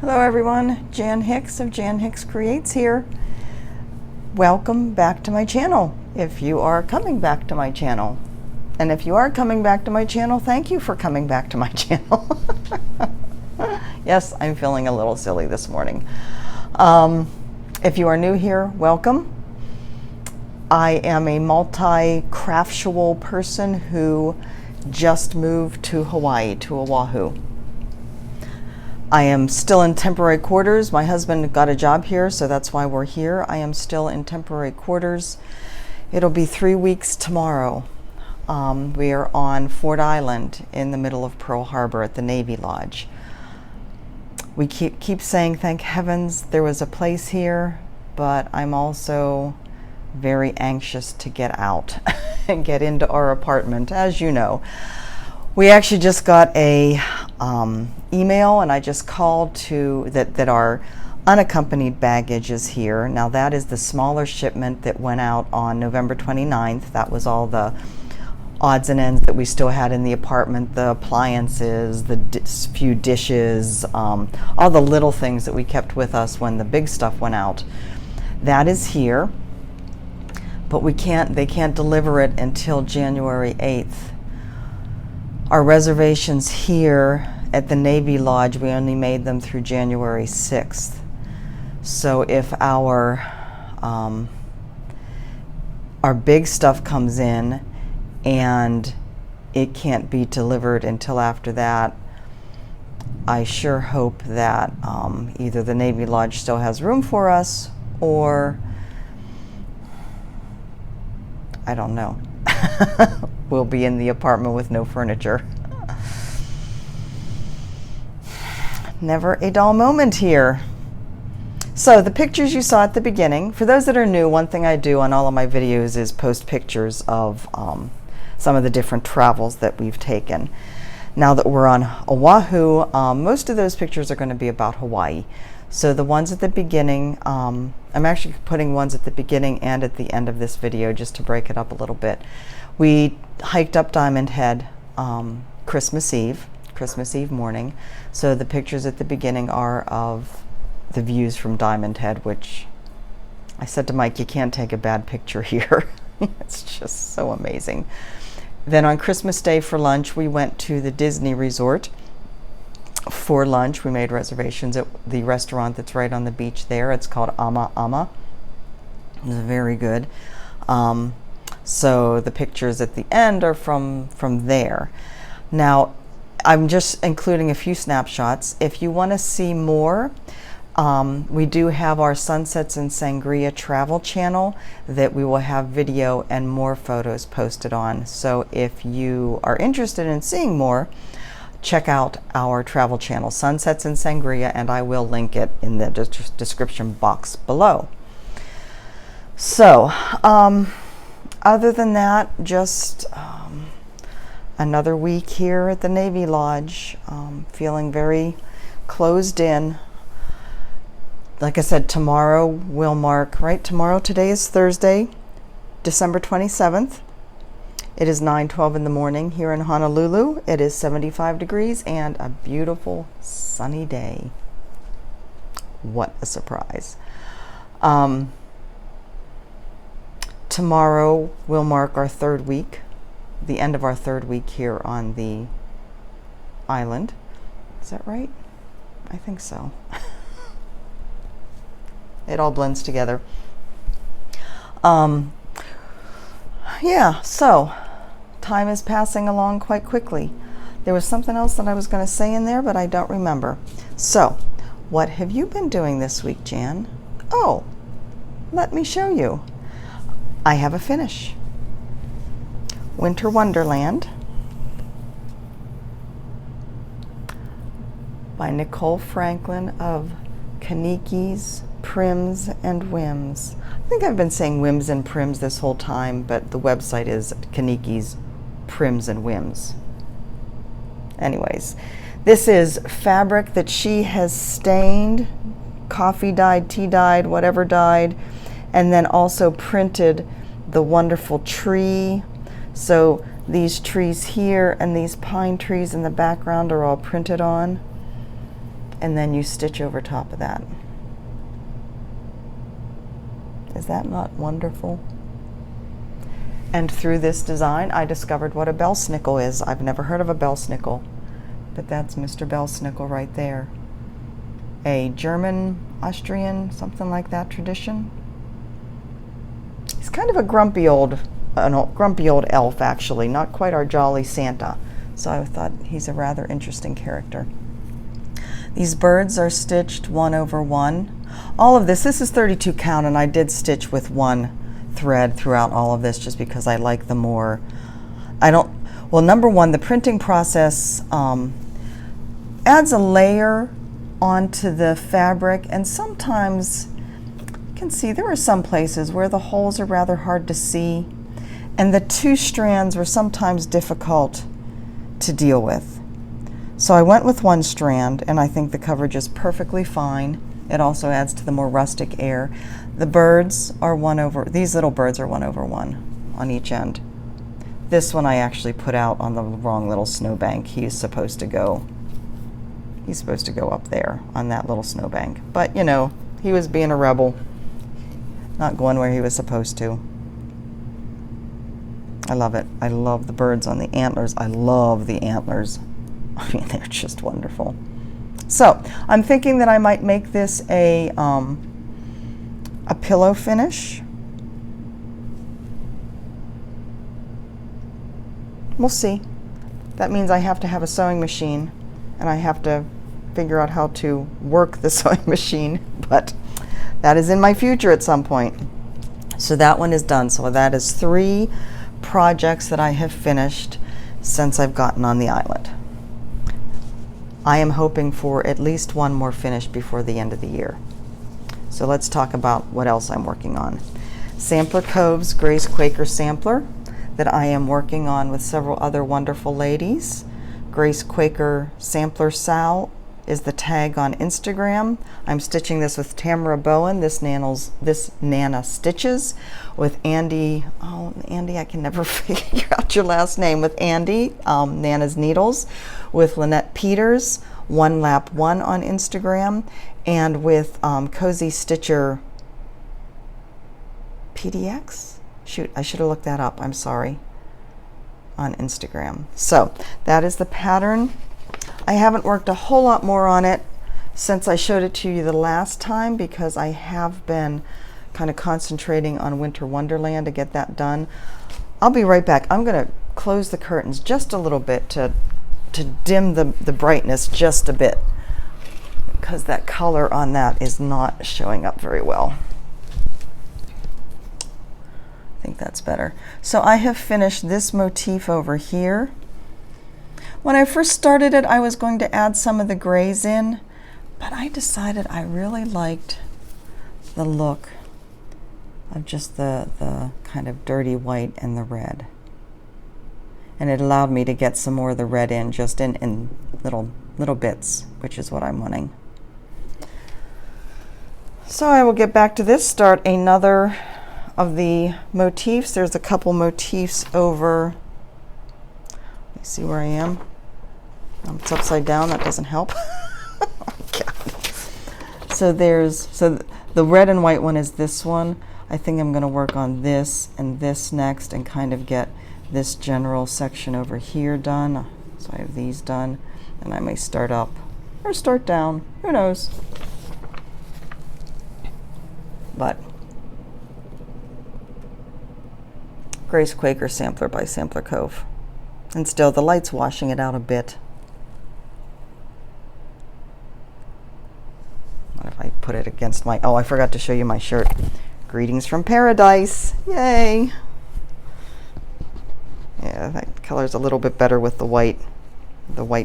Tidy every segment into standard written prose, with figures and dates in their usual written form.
Hello everyone, Jan Hicks of Jan Hicks Creates here. Welcome back to my channel, if you are coming back to my channel. And if you are coming back to my channel, thank you for coming back to my channel. Yes, I'm feeling a little silly this morning. If you are new here, welcome. I am a multi-craftual person who just moved to Hawaii, to Oahu. I am still in temporary quarters. My husband got a job here, so that's why we're here. I am still in temporary quarters. It'll be 3 weeks tomorrow. We are on Ford Island in the middle of Pearl Harbor at the Navy Lodge. We keep saying, thank heavens there was a place here, but I'm also very anxious to get out and get into our apartment, as you know. We actually just got a email, and I just called to that our unaccompanied baggage is here. Now that is the smaller shipment that went out on November 29th. That was all the odds and ends that we still had in the apartment, the appliances, the few dishes, all the little things that we kept with us when the big stuff went out. That is here, but they can't deliver it until January 8th. Our reservations here at the Navy Lodge, we only made them through January 6th. So if our big stuff comes in and it can't be delivered until after that, I sure hope that either the Navy Lodge still has room for us, or I don't know. We'll be in the apartment with no furniture. Never a dull moment here. So the pictures you saw at the beginning, for those that are new, one thing I do on all of my videos is post pictures of some of the different travels that we've taken. Now that we're on Oahu, most of those pictures are going to be about Hawaii. So the ones at the beginning, I'm actually putting ones at the beginning and at the end of this video just to break it up a little bit. We hiked up Diamond Head Christmas Eve morning. So the pictures at the beginning are of the views from Diamond Head, which I said to Mike, you can't take a bad picture here. It's just so amazing. Then on Christmas Day for lunch, we went to the Disney Resort. For lunch, we made reservations at the restaurant that's right on the beach there. It's called Ama Ama. It's very good. So the pictures at the end are from there. Now, I'm just including a few snapshots. If you want to see more, we do have our Sunsets in Sangria travel channel that we will have video and more photos posted on. So if you are interested in seeing more, check out our travel channel, Sunsets in Sangria, and I will link it in the description box below. So, other than that, just another week here at the Navy Lodge, feeling very closed in. Like I said, tomorrow will mark, today is Thursday, December 27th. It is 9:12 in the morning here in Honolulu. It is 75 degrees and a beautiful sunny day. What a surprise. Tomorrow will mark our third week, the end of our third week here on the island. Is that right? I think so. It all blends together. Yeah, so time is passing along quite quickly. There was something else that I was going to say in there, but I don't remember. So, what have you been doing this week, Jan? Oh, let me show you. I have a finish. Winter Wonderland by Nicole Franklin of Kaniki's Prims and Whims. I think I've been saying Whims and Prims this whole time, but the website is Kaniki's Prims and Whims. Anyways, this is fabric that she has stained, coffee dyed, tea dyed, whatever dyed, and then also printed the wonderful tree. So these trees here and these pine trees in the background are all printed on. and then you stitch over top of that. Is that not wonderful? And through this design, I discovered what a bellsnickle is. I've never heard of a bellsnickle, but that's Mr. Bellsnickle right there. A German, Austrian, something like that tradition. He's kind of a grumpy old elf, actually, not quite our jolly Santa. So I thought he's a rather interesting character. These birds are stitched 1 over 1. All of this is 32 count, and I did stitch with 1 thread throughout all of this just because I like the more, well, number one, the printing process adds a layer onto the fabric, and sometimes you can see there are some places where the holes are rather hard to see, and the 2 strands were sometimes difficult to deal with. So I went with 1 strand, and I think the coverage is perfectly fine. It also adds to the more rustic air. The birds are these little birds are 1 over 1 on each end. This one I actually put out on the wrong little snowbank. He's supposed to go up there on that little snowbank. But, you know, he was being a rebel, not going where he was supposed to. I love it. I love the birds on the antlers. I love the antlers. I mean, they're just wonderful. So I'm thinking that I might make this a pillow finish. We'll see. That means I have to have a sewing machine, and I have to figure out how to work the sewing machine, but that is in my future at some point. So that one is done. So that is 3 projects that I have finished since I've gotten on the island. I am hoping for at least 1 more finished before the end of the year. So let's talk about what else I'm working on. Sampler Cove's Grace Quaker sampler that I am working on with several other wonderful ladies. Grace Quaker Sampler Sal is the tag on Instagram. I'm stitching this with Tamara Bowen, this Nana Stitches, with Andy, Andy, I can never figure out your last name, with Andy, Nana's Needles, with Lynette Peters, One Lap One on Instagram, and with Cozy Stitcher PDX? Shoot, I should have looked that up, I'm sorry, on Instagram. So that is the pattern. I haven't worked a whole lot more on it since I showed it to you the last time, because I have been kind of concentrating on Winter Wonderland to get that done. I'll be right back. I'm going to close the curtains just a little bit to dim the brightness just a bit, because that color on that is not showing up very well. I think that's better. So I have finished this motif over here. When I first started it, I was going to add some of the grays in, but I decided I really liked the look of just the kind of dirty white and the red. And it allowed me to get some more of the red in, just in little bits, which is what I'm wanting. So I will get back to this, start another of the motifs. There's a couple motifs over, let me see where I am. It's upside down, that doesn't help. Oh, God. So the red and white one is this one. I think I'm going to work on this and this next and kind of get this general section over here done. So I have these done, and I may start up or start down, who knows. But Grace Quaker sampler by Sampler Cove. And still the light's washing it out a bit. What if I put it against my, oh, I forgot to show you my shirt. Greetings from Paradise. Yay. Yeah, that color's a little bit better with the white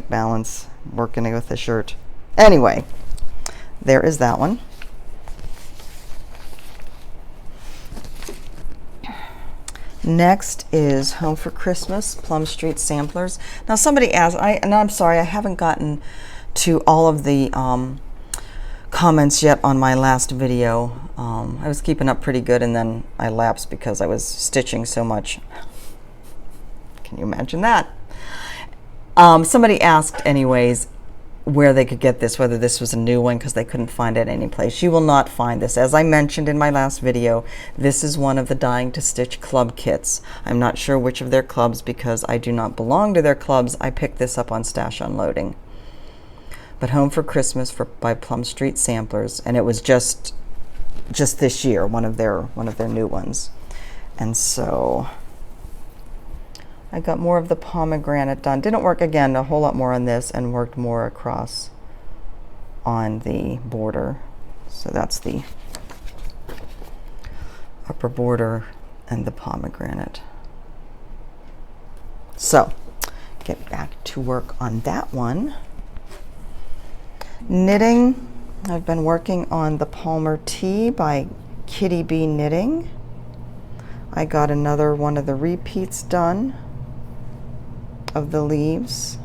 balance, working with the shirt. Anyway, there is that one. Next is Home for Christmas, Plum Street Samplers. Now somebody asked, and I'm sorry, I haven't gotten to all of the comments yet on my last video. I was keeping up pretty good, and then I lapsed because I was stitching so much. Can you imagine that? Somebody asked anyways, where they could get this, whether this was a new one, because they couldn't find it anyplace. You will not find this. As I mentioned in my last video, this is one of the Dying to Stitch club kits. I'm not sure which of their clubs because I do not belong to their clubs. I picked this up on Stash Unloading. But Home for Christmas by Plum Street Samplers, and it was just this year, one of their new ones. And so I got more of the pomegranate done. Didn't work, again, a whole lot more on this, and worked more across on the border. So that's the upper border and the pomegranate. So get back to work on that one. Knitting, I've been working on the Palmer Tea by Kitty Bee Knitting. I got another one of the repeats done of the leaves.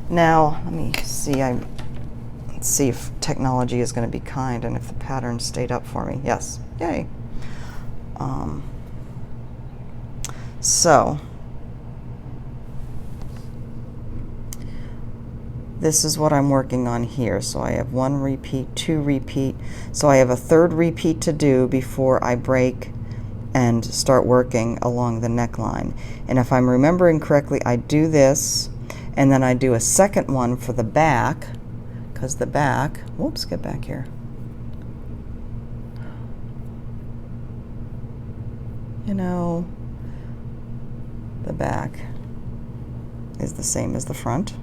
Now let me see, let's see if technology is going to be kind and if the pattern stayed up for me. Yes, yay. So this is what I'm working on here. So I have 1 repeat, 2 repeat. So I have a 3rd repeat to do before I break and start working along the neckline. And if I'm remembering correctly, I do this, and then I do a 2nd one for the back, because the back, whoops, get back here. You know, the back is the same as the front.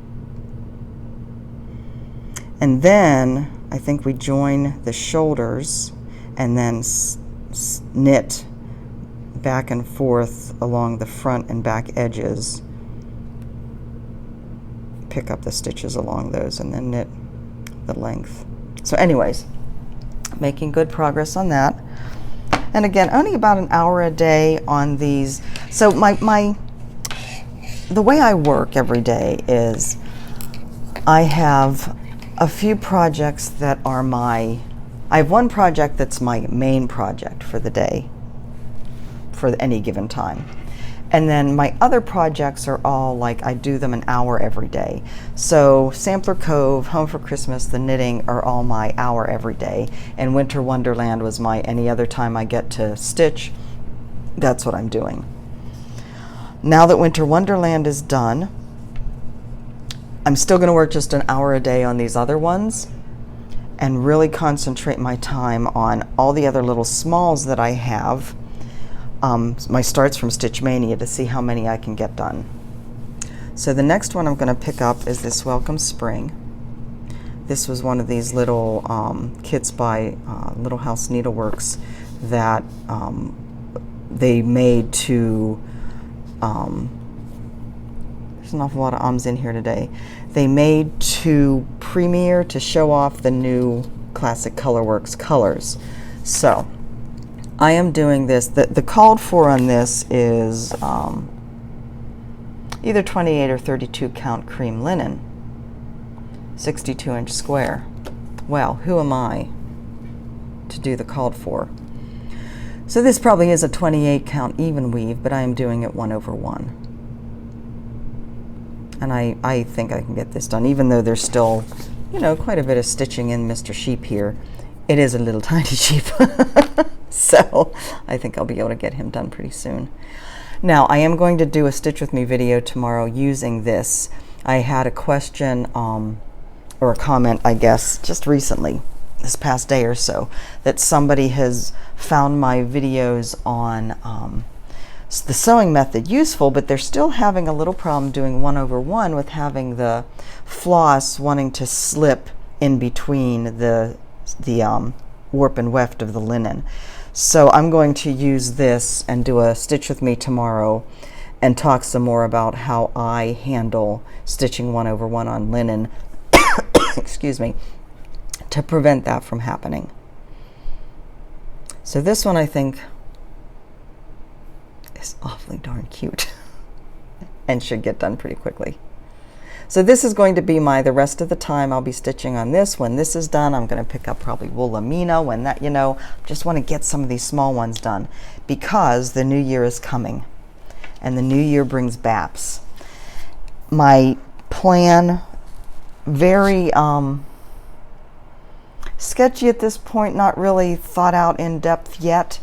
And then I think we join the shoulders and then knit back and forth along the front and back edges. Pick up the stitches along those and then knit the length. So anyways, making good progress on that. And again, only about an hour a day on these. So the way I work every day is I have a few projects that are I have one project that's my main project for the day, for any given time. And then my other projects are all like, I do them an hour every day. So Sampler Cove, Home for Christmas, the knitting are all my hour every day. And Winter Wonderland was my any other time I get to stitch, that's what I'm doing. Now that Winter Wonderland is done, I'm still going to work just an hour a day on these other ones and really concentrate my time on all the other little smalls that I have. My starts from Stitch Mania to see how many I can get done. So the next one I'm going to pick up is this Welcome Spring. This was one of these little kits by Little House Needleworks that they made to, there's an awful lot of ums in here today. They made to premiere to show off the new Classic Colorworks colors. So I am doing this. The called for on this is either 28 or 32 count cream linen, 62-inch square. Well, who am I to do the called for? So this probably is a 28 count even weave, but I am doing it 1/1. And I think I can get this done, even though there's still, you know, quite a bit of stitching in Mr. Sheep here. It is a little tiny sheep. So I think I'll be able to get him done pretty soon. Now I am going to do a Stitch With Me video tomorrow using this. I had a question or a comment, I guess, just recently, this past day or so, that somebody has found my videos on the sewing method useful, but they're still having a little problem doing 1/1 with having the floss wanting to slip in between the warp and weft of the linen. So I'm going to use this and do a Stitch With Me tomorrow and talk some more about how I handle stitching 1/1 on linen excuse me, to prevent that from happening. So this one I think is awfully darn cute and should get done pretty quickly. So this is going to be the rest of the time I'll be stitching on this. When this is done, I'm going to pick up probably Wilhelmina when that, you know, just want to get some of these small ones done because the new year is coming and the new year brings BAPS. My plan very sketchy at this point, not really thought out in depth yet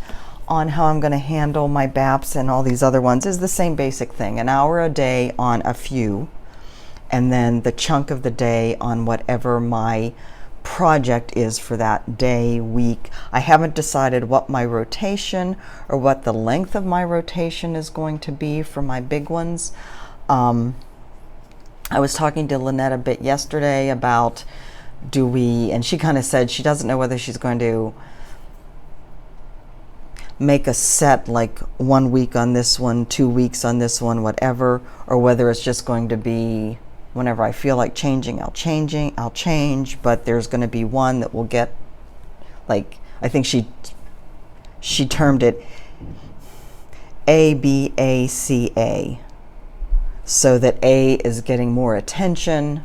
on how I'm going to handle my BAPs and all these other ones. Is the same basic thing, an hour a day on a few, and then the chunk of the day on whatever my project is for that day, week. I haven't decided what my rotation or what the length of my rotation is going to be for my big ones. I was talking to Lynette a bit yesterday about and she kind of said she doesn't know whether she's going to make a set like 1 week on this one, 2 weeks on this one, whatever, or whether it's just going to be whenever I feel like changing, I'll change, but there's going to be one that will get, like, I think she termed it ABACA, so that A is getting more attention,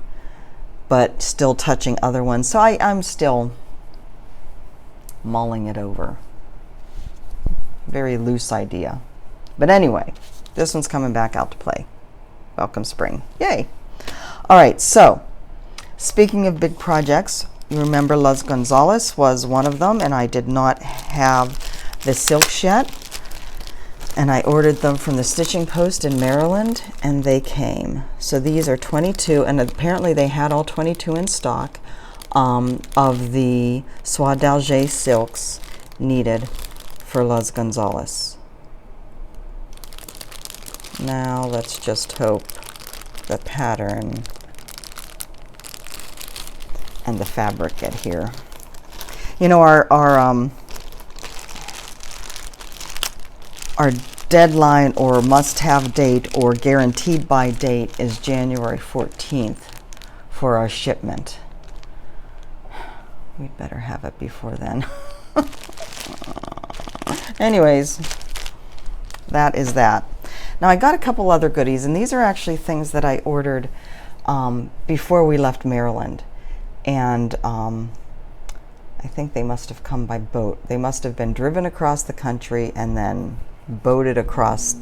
but still touching other ones. So I'm still mulling it over. Very loose idea. But anyway, this one's coming back out to play. Welcome spring. Yay. All right, so speaking of big projects, you remember Los Gonzalez was one of them, and I did not have the silks yet. And I ordered them from the Stitching Post in Maryland, and they came. So these are 22, and apparently they had all 22 in stock of the Soie d'Alger silks needed for Los Gonzalez. Now let's just hope the pattern and the fabric get here. You know, our deadline or must-have date or guaranteed by date is January 14th for our shipment. We'd better have it before then. Anyways, that is that. Now I got a couple other goodies, and these are actually things that I ordered before we left Maryland. And I think they must have come by boat. They must have been driven across the country and then boated across,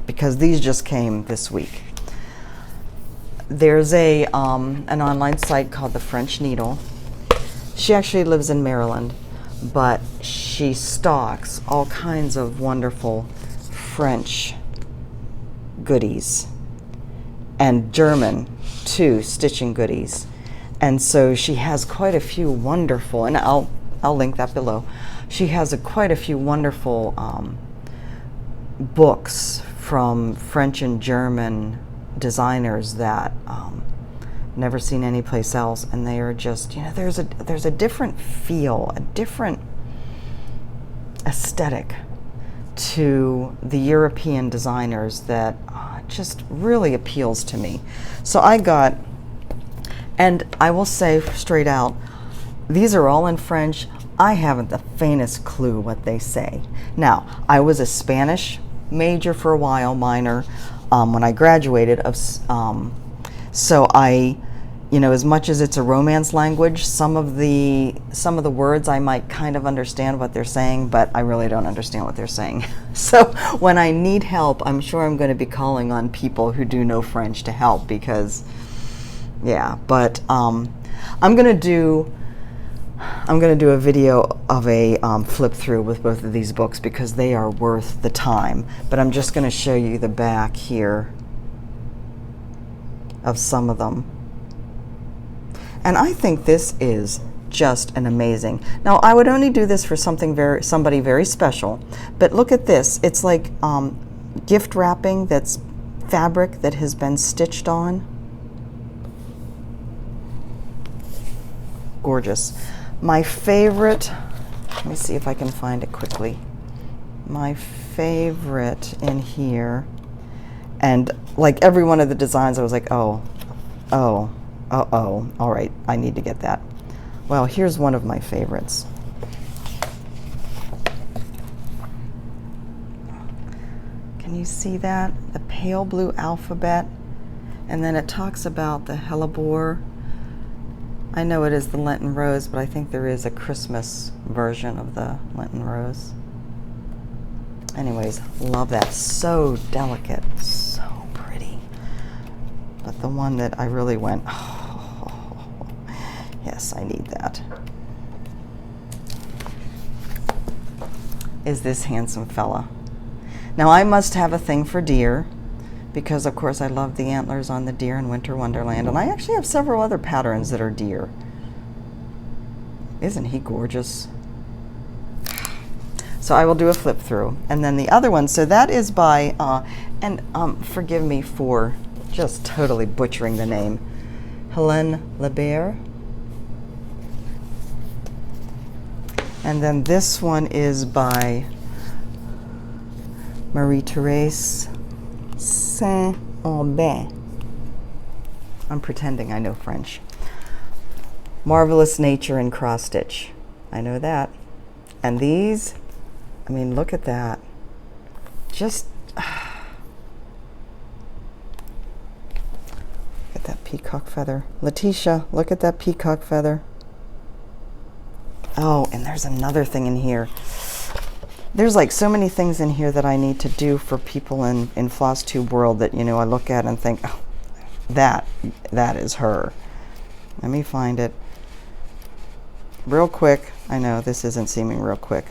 because these just came this week. There's an online site called The French Needle. She actually lives in Maryland, but she stocks all kinds of wonderful French goodies and German too, stitching goodies. And so she has quite a few wonderful, and I'll link that below. She has quite a few wonderful books from French and German designers that never seen anyplace else, and they are just, you know, there's a different feel, a different aesthetic to the European designers that just really appeals to me. So I got, and I will say straight out, these are all in French. I haven't the faintest clue what they say. Now, I was a Spanish major for a while, minor, when I graduated. So I, you know, as much as it's a Romance language, some of the words I might kind of understand what they're saying, but I really don't understand what they're saying. So when I need help, I'm sure I'm going to be calling on people who do know French to help, because, yeah. But I'm going to do a video of a flip through with both of these books, because they are worth the time. But I'm just going to show you the back here of some of them. And I think this is just an amazing. Now, I would only do this for somebody very special, but look at this. It's like gift wrapping that's fabric that has been stitched on. Gorgeous. My favorite, let me see if I can find it quickly. My favorite in here, and like every one of the designs, I was like, oh, all right, I need to get that. Well, here's one of my favorites. Can you see that? The pale blue alphabet, and then it talks about the hellebore. I know it is the Lenten rose, but I think there is a Christmas version of the Lenten rose. Anyways, love that. So delicate, so pretty. But the one that I really went, oh, Yes, I need that. Is this handsome fella. Now I must have a thing for deer because of course I love the antlers on the deer in Winter Wonderland, and I actually have several other patterns that are deer. Isn't he gorgeous? So I will do a flip through. And then the other one, so that is by, forgive me for just totally butchering the name, Helene Lebert. And then this one is by Marie-Thérèse Saint-Aubin. I'm pretending I know French. Marvelous Nature in Cross Stitch. I know that. And these, I mean, look at that. Just look at that peacock feather. Letitia, look at that peacock feather. Oh, and there's another thing in here. There's like so many things in here that I need to do for people in Flosstube world that, you know, I look at and think, oh, that is her. Let me find it real quick. I know this isn't seeming real quick,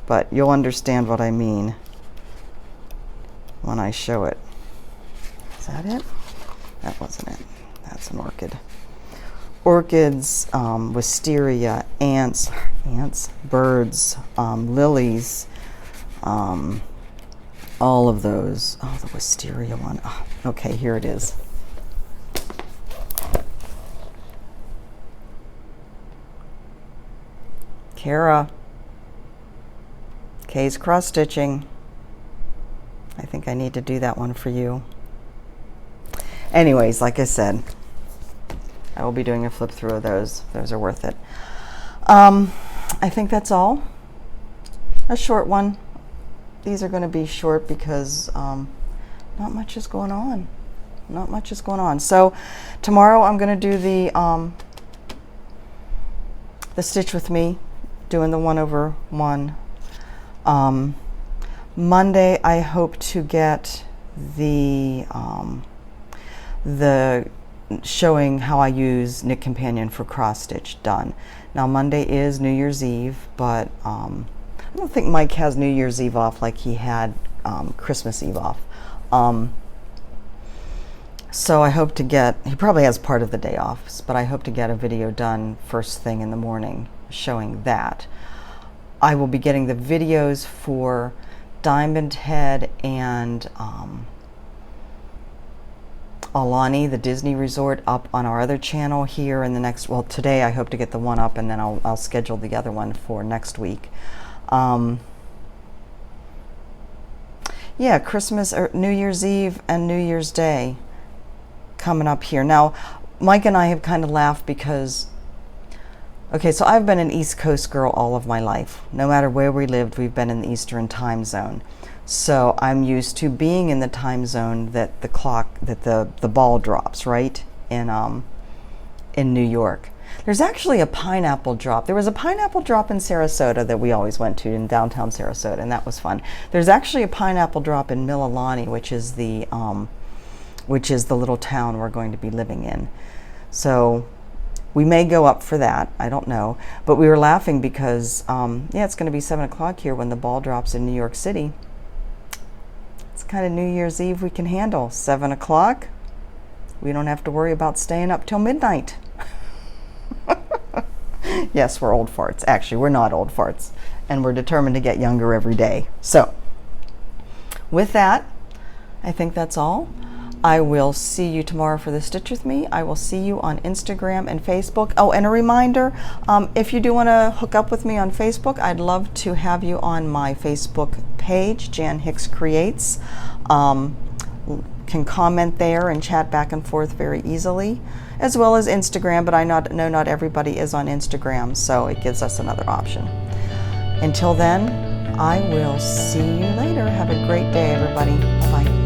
but you'll understand what I mean when I show it. Is that it? That wasn't it. That's an orchid. Orchids, wisteria, ants, birds, lilies, all of those. Oh, the wisteria one. Oh, okay, here it is. Kara. Kay's cross stitching. I think I need to do that one for you. Anyways, like I said, I will be doing a flip through of those. Those are worth it. I think that's all. A short one. These are going to be short because not much is going on. Not much is going on. So tomorrow I'm going to do the Stitch With Me, doing the 1/1. Monday I hope to get the showing how I use Knit Companion for cross stitch done. Now Monday is New Year's Eve, but I don't think Mike has New Year's Eve off like he had Christmas Eve off. So I hope to get, he probably has part of the day off, but I hope to get a video done first thing in the morning showing that. I will be getting the videos for Diamond Head and Alani, the Disney Resort, up on our other channel here in the next, well, today I hope to get the one up, and then I'll schedule the other one for next week. Yeah, Christmas or New Year's Eve and New Year's Day coming up here. Now, Mike and I have kind of laughed because, okay, so I've been an East Coast girl all of my life. No matter where we lived, we've been in the Eastern time zone. So I'm used to being in the time zone that the clock, that the ball drops, right? In New York. There's actually a pineapple drop. There was a pineapple drop in Sarasota that we always went to in downtown Sarasota, and that was fun. There's actually a pineapple drop in Mililani, which is the little town we're going to be living in. So we may go up for that. I don't know. But we were laughing because, yeah, it's going to be 7 o'clock here when the ball drops in New York City. It's kind of New Year's Eve we can handle. 7 o'clock. We don't have to worry about staying up till midnight. Yes, we're old farts. Actually, we're not old farts. And we're determined to get younger every day. So, with that, I think that's all. I will see you tomorrow for the Stitch With Me. I will see you on Instagram and Facebook. Oh, and a reminder, if you do want to hook up with me on Facebook, I'd love to have you on my Facebook page, Jan Hicks Creates. Can comment there and chat back and forth very easily, as well as Instagram, but I know not everybody is on Instagram, so it gives us another option. Until then, I will see you later. Have a great day, everybody. Bye.